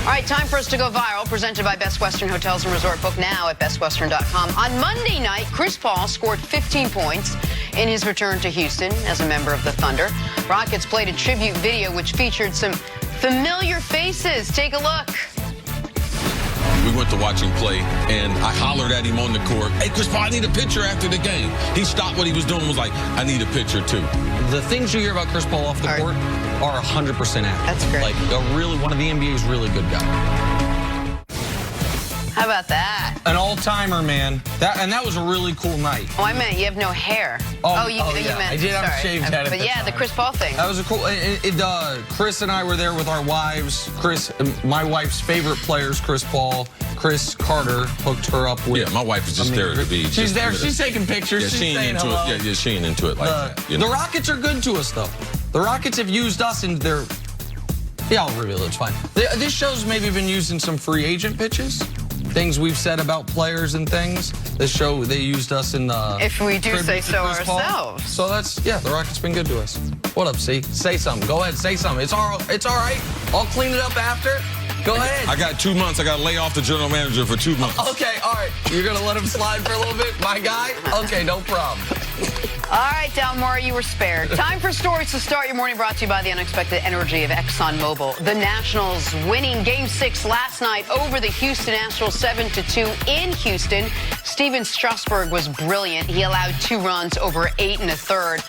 All right, time for us to go viral, presented by Best Western Hotels and Resort. Book now at bestwestern.com. On Monday night, Chris Paul scored 15 points in his return to Houston as a member of the Thunder. Rockets played a tribute video which featured some familiar faces. Take a look. We went to watch him play, and I hollered at him on the court, "Hey, Chris Paul, I need a picture after the game." He stopped what he was doing and was like, "I need a picture, too." The things you hear about Chris Paul off the court are 100% accurate. That's great. Like, one of the NBA's really good guy. How about that? An all-timer, man. That was a really cool night. Oh, I meant you have no hair. You meant. I did have a shaved head at But the yeah, time. the Chris Paul thing. That was a cool. Chris and I were there with our wives. My wife's favorite players, Chris Paul. Chris Carter hooked her up with. Yeah, my wife is just there to be. She's there. She's taking pictures. Yeah, she's she ain't saying into hello. it. Yeah, she ain't into it like that. You know? The Rockets are good to us, though. The Rockets have used us in their. Yeah, I'll reveal it. It's fine. This show's maybe been used in some free agent pitches. Things we've said about players and things. This show, they used us in the. If we do say tribute to so Chris Paul. ourselves. So the Rockets been good to us. What up, C? Say something. Go ahead, say something. It's all right. I'll clean it up after. Go ahead. I got 2 months. I got to lay off the general manager for 2 months. Okay, all right. You're going to let him slide for a little bit, my guy? Okay, no problem. All right, Delmar, you were spared. Time for stories to start your morning, brought to you by the unexpected energy of ExxonMobil. The Nationals winning Game 6 last night over the Houston Astros 7-2 in Houston. Steven Strasburg was brilliant. He allowed 2 runs over 8 1/3.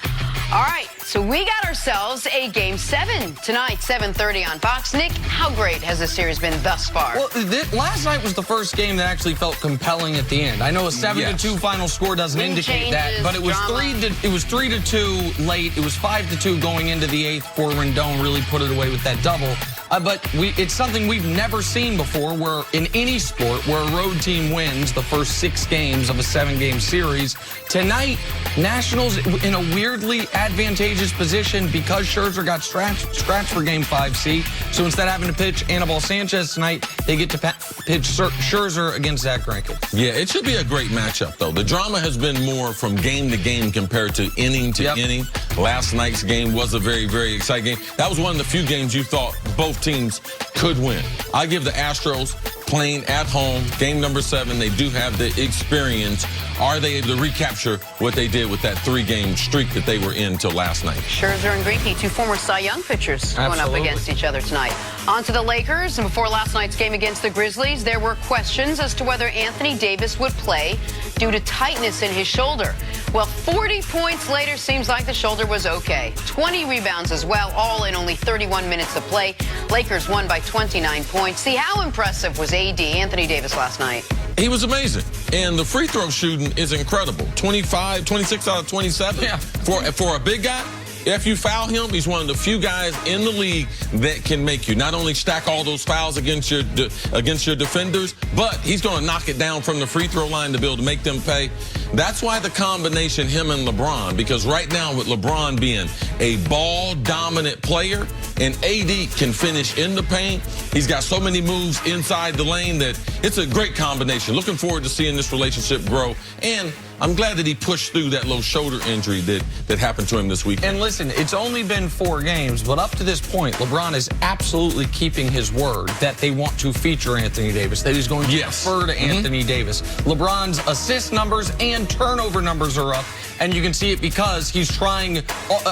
All right, so we got ourselves a Game 7 tonight, 7:30 on Fox. Nick, how great has this series been thus far? Well, last night was the first game that actually felt compelling at the end. I know a 7-2 final score doesn't indicate that, but it was drama. 3-2 late. It was 5-2 going into the 8th before Rendon really put it away with that double. But it's something we've never seen before, where in any sport where a road team wins the first 6 games of a 7-game series. Tonight, Nationals in a weirdly advantageous position because Scherzer got scratched for Game 5C. So instead of having to pitch Anibal Sanchez tonight, they get to pitch Scherzer against Zach Greinke. Yeah, it should be a great matchup, though. The drama has been more from game to game compared to inning to inning. Last night's game was a very, very exciting game. That was one of the few games you thought both teams could win. I give the Astros playing at home, game number 7. They do have the experience. Are they able to recapture what they did with that 3-game streak that they were in till last night? Scherzer and Greinke, 2 former Cy Young pitchers, going up against each other tonight. On to the Lakers, and before last night's game against the Grizzlies, there were questions as to whether Anthony Davis would play due to tightness in his shoulder. Well, 40 points later, seems like the shoulder was okay. 20 rebounds as well, all in only 31 minutes of play. Lakers won by 29 points. See, how impressive was Anthony Davis last night? He was amazing. And the free throw shooting is incredible. 26 out of 27. Yeah. For a big guy, if you foul him, he's one of the few guys in the league that can make you not only stack all those fouls against your defenders, but he's going to knock it down from the free throw line to be able to make them pay. That's why the combination, him and LeBron, because right now with LeBron being a ball-dominant player and AD can finish in the paint, he's got so many moves inside the lane that it's a great combination. Looking forward to seeing this relationship grow. And I'm glad that he pushed through that little shoulder injury that happened to him this week. And listen, it's only been 4 games, but up to this point, LeBron is absolutely keeping his word that they want to feature Anthony Davis, that he's going to defer to Anthony Davis. LeBron's assist numbers and turnover numbers are up, and you can see it because he's trying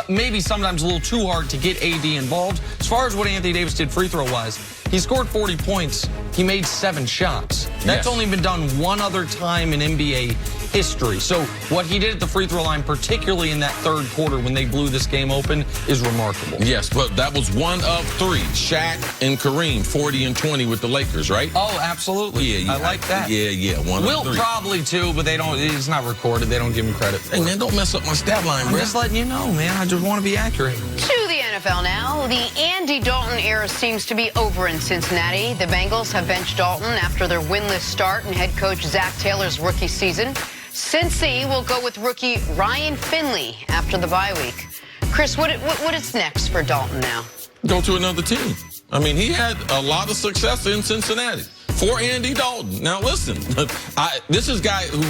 maybe sometimes a little too hard to get AD involved. As far as what Anthony Davis did free throw-wise, he scored 40 points. He made 7 shots. That's only been done one other time in NBA history. So what he did at the free throw line, particularly in that 3rd quarter when they blew this game open, is remarkable. Yes, but that was 1 of 3. Shaq and Kareem, 40 and 20 with the Lakers, right? Oh, absolutely. Yeah, I like that. Yeah, 1 of 3. Wilt probably too, but they don't. It's not recorded. They don't give him credit for Hey, man, don't mess up my stat line, I'm bro. just letting you know, man. I just want to be accurate. To the NFL now. The Andy Dalton era seems to be over in Cincinnati. The Bengals have benched Dalton after their winless start in head coach Zach Taylor's rookie season. Cincy will go with rookie Ryan Finley after the bye week. Chris, what is next for Dalton now? Go to another team. I mean, he had a lot of success in Cincinnati for Andy Dalton. Now, listen, this is a guy who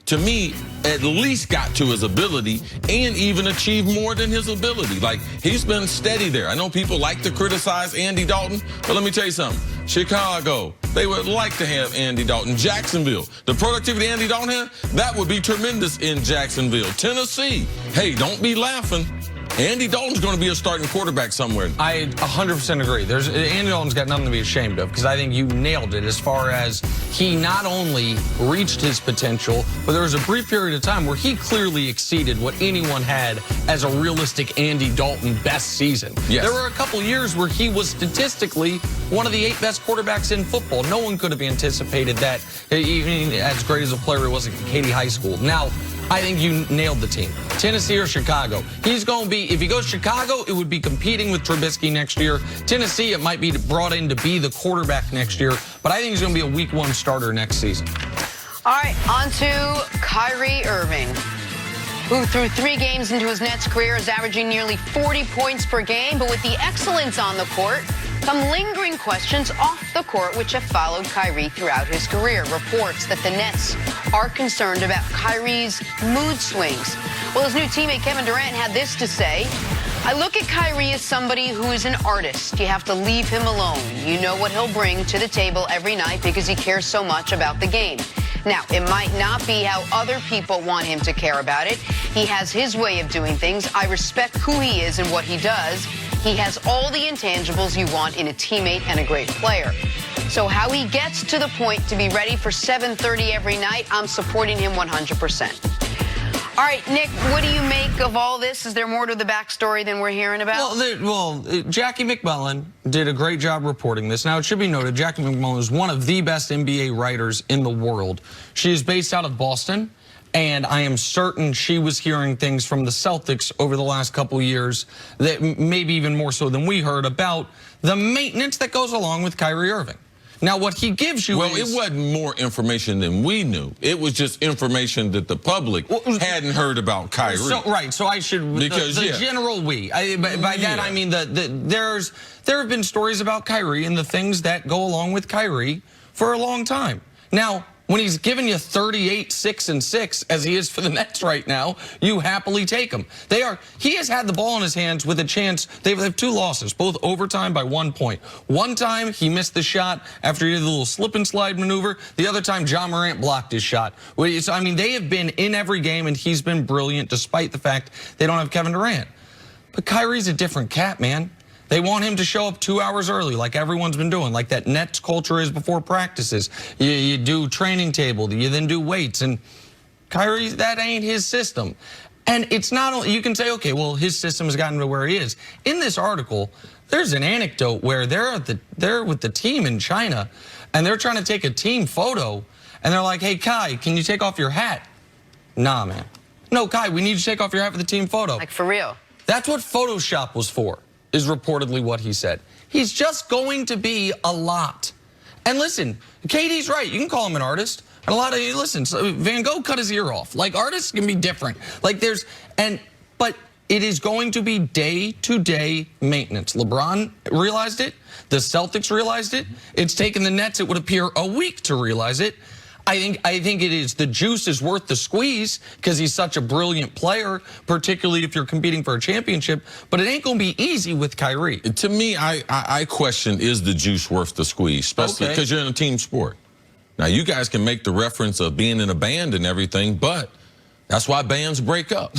to me, at least got to his ability and even achieved more than his ability. Like, he's been steady there. I know people like to criticize Andy Dalton, but let me tell you something. Chicago, they would like to have Andy Dalton. Jacksonville, the productivity Andy Dalton had, that would be tremendous in Jacksonville. Tennessee, hey, don't be laughing. Andy Dalton's going to be a starting quarterback somewhere. I 100% agree. Andy Dalton's got nothing to be ashamed of, because I think you nailed it as far as he not only reached his potential, but there was a brief period of time where he clearly exceeded what anyone had as a realistic Andy Dalton best season. Yes. There were a couple years where he was statistically one of the 8 best quarterbacks in football. No one could have anticipated that, even as great as a player he was at Katy High School. Now, I think you nailed the team. Tennessee or Chicago. He's going to be, if he goes Chicago, it would be competing with Trubisky next year. Tennessee, it might be brought in to be the quarterback next year, but I think he's going to be a week 1 starter next season. All right, on to Kyrie Irving, who through 3 games into his Nets career is averaging nearly 40 points per game, but with the excellence on the court, come lingering questions off the court which have followed Kyrie throughout his career. Reports that the Nets are concerned about Kyrie's mood swings. Well, his new teammate Kevin Durant had this to say: I look at Kyrie as somebody who is an artist. You have to leave him alone. You know what he'll bring to the table every night because he cares so much about the game. Now, it might not be how other people want him to care about it. He has his way of doing things. I respect who he is and what he does. He has all the intangibles you want in a teammate and a great player. So how he gets to the point to be ready for 7:30 every night, I'm supporting him 100%. All right, Nick, what do you make of all this? Is there more to the backstory than we're hearing about? Well, Jackie McMullen did a great job reporting this. Now, it should be noted, Jackie McMullen is one of the best NBA writers in the world. She is based out of Boston, and I am certain she was hearing things from the Celtics over the last couple years that maybe even more so than we heard about the maintenance that goes along with Kyrie Irving. Now, what he gives you is... it wasn't more information than we knew. It was just information that the public hadn't heard about Kyrie. So I should... Because, the general we. By that, I mean there have been stories about Kyrie and the things that go along with Kyrie for a long time. Now, when he's giving you 38, 6, and 6, as he is for the Nets right now, you happily take him. He has had the ball in his hands with a chance. They have 2 losses, both overtime by 1 point. One time, he missed the shot after he did a little slip and slide maneuver. The other time, John Morant blocked his shot. So, I mean, they have been in every game, and he's been brilliant, despite the fact they don't have Kevin Durant. But Kyrie's a different cat, man. They want him to show up 2 hours early, like everyone's been doing, like that Nets culture is before practices. You do training table, you then do weights, and Kyrie, that ain't his system. And it's not only, you can say, okay, well, his system has gotten to where he is. In this article, there's an anecdote where they're with the team in China, and they're trying to take a team photo, and they're like, hey, Kai, can you take off your hat? Nah, man. No, Kai, we need you to take off your hat for the team photo. Like, for real? That's what Photoshop was for, is reportedly what he said. He's just going to be a lot. And listen, Katie's right. You can call him an artist. And a lot of you, listen, so Van Gogh cut his ear off. Like, artists can be different. Like, but it is going to be day-to-day maintenance. LeBron realized it. The Celtics realized it. It's taken the Nets, it would appear, a week to realize it. I think it is. The juice is worth the squeeze because he's such a brilliant player, particularly if you're competing for a championship. But it ain't going to be easy with Kyrie. To me, I question, is the juice worth the squeeze, especially because you're in a team sport. Now, you guys can make the reference of being in a band and everything, but that's why bands break up.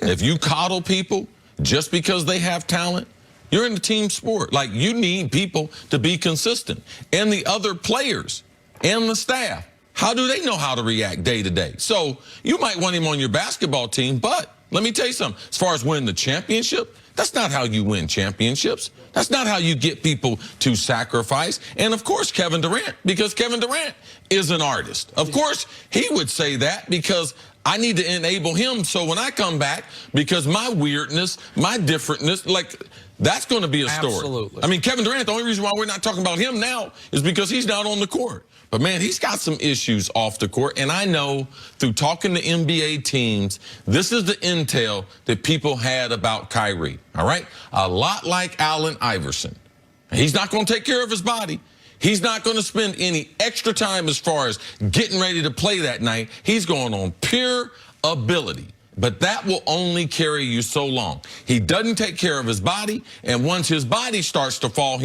If you coddle people just because they have talent, you're in a team sport. Like, you need people to be consistent. And the other players and the staff, how do they know how to react day to day? So you might want him on your basketball team, but let me tell you something. As far as winning the championship, that's not how you win championships. That's not how you get people to sacrifice. And, of course, Kevin Durant, because Kevin Durant is an artist. Of course, he would say that because I need to enable him so when I come back, because my weirdness, my differentness, like, that's going to be a story. Absolutely. I mean, Kevin Durant, the only reason why we're not talking about him now is because he's not on the court. But, man, he's got some issues off the court. And I know through talking to NBA teams, this is the intel that people had about Kyrie, all right? A lot like Allen Iverson. He's not going to take care of his body. He's not going to spend any extra time as far as getting ready to play that night. He's going on pure ability. But that will only carry you so long. He doesn't take care of his body, and once his body starts to fail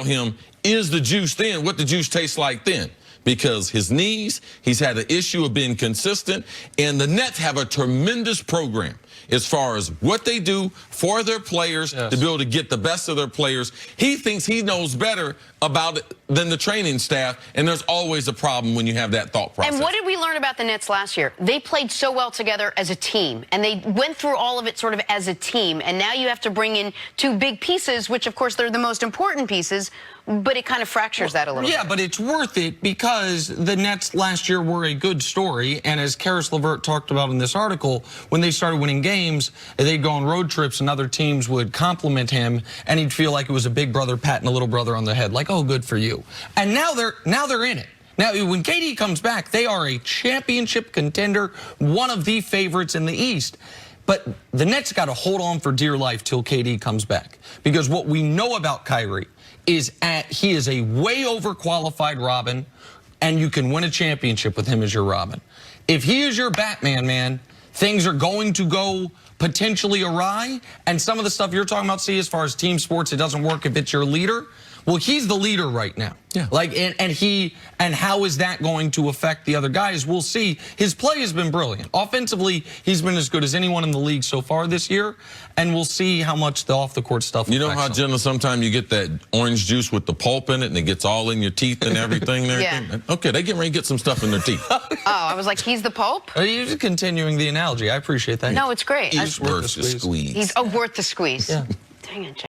him, is the juice then? What the juice tastes like then? Because his knees, he's had an issue of being consistent, and the Nets have a tremendous program as far as what they do for their players to be able to get the best of their players. He thinks he knows better about it than the training staff, and there's always a problem when you have that thought process. And what did we learn about the Nets last year? They played so well together as a team, and they went through all of it sort of as a team, and now you have to bring in two big pieces, which, of course, they're the most important pieces, but it kind of fractures that a little bit. Yeah, but it's worth it because the Nets last year were a good story, and as Karis LeVert talked about in this article, when they started winning games, they'd go on road trips and other teams would compliment him, and he'd feel like it was a big brother patting a little brother on the head, like, oh, good for you. And now they're in it. Now, when KD comes back, they are a championship contender, one of the favorites in the East. But the Nets got to hold on for dear life till KD comes back, because what we know about Kyrie is he is a way overqualified Robin, and you can win a championship with him as your Robin. If he is your Batman, man, things are going to go potentially awry, and some of the stuff you're talking about, see, as far as team sports, it doesn't work if it's your leader. Well, he's the leader right now. Yeah. Like, and how is that going to affect the other guys? We'll see. His play has been brilliant. Offensively, he's been as good as anyone in the league so far this year, and we'll see how much the off-the-court stuff You know how, Jenna, sometimes you get that orange juice with the pulp in it, and it gets all in your teeth and everything? Yeah. Okay, they get ready to get some stuff in their teeth. Oh, I was like, he's the Pope? You're just continuing the analogy. I appreciate that. No, it's great. He's worth the squeeze. He's worth the squeeze. Yeah. Dang it, Jay.